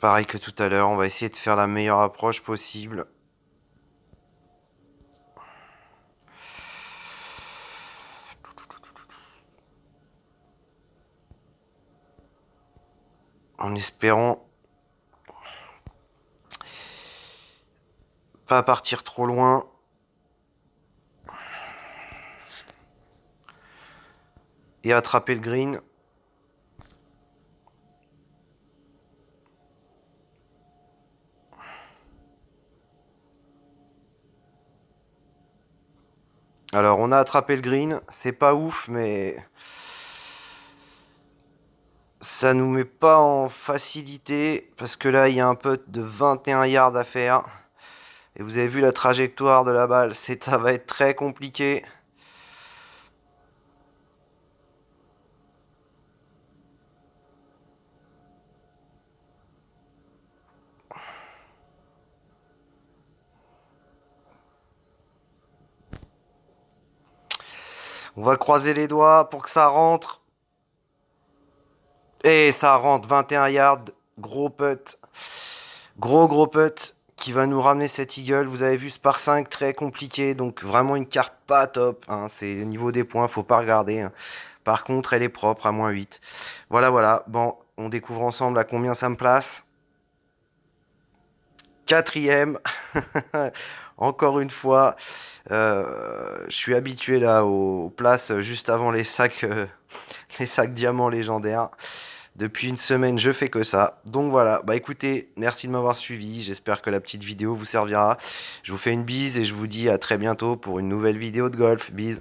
Pareil que tout à l'heure, on va essayer de faire la meilleure approche possible. En espérant pas partir trop loin. Et attraper le green. Alors on a attrapé le green, c'est pas ouf mais ça nous met pas en facilité parce que là il y a un putt de 21 yards à faire. Et vous avez vu la trajectoire de la balle, ça va être très compliqué. On va croiser les doigts pour que ça rentre. Et ça rentre, 21 yards, gros putt. Gros putt qui va nous ramener cette eagle. Vous avez vu ce par 5 très compliqué, donc vraiment une carte pas top. Hein. C'est au niveau des points, faut pas regarder. Hein. Par contre, elle est propre à -8. Voilà. Bon, on découvre ensemble à combien ça me place. 4e. Encore une fois, je suis habitué là aux places juste avant les sacs diamants légendaires. Depuis une semaine, je fais que ça. Donc voilà, bah écoutez, merci de m'avoir suivi. J'espère que la petite vidéo vous servira. Je vous fais une bise et je vous dis à très bientôt pour une nouvelle vidéo de golf. Bise.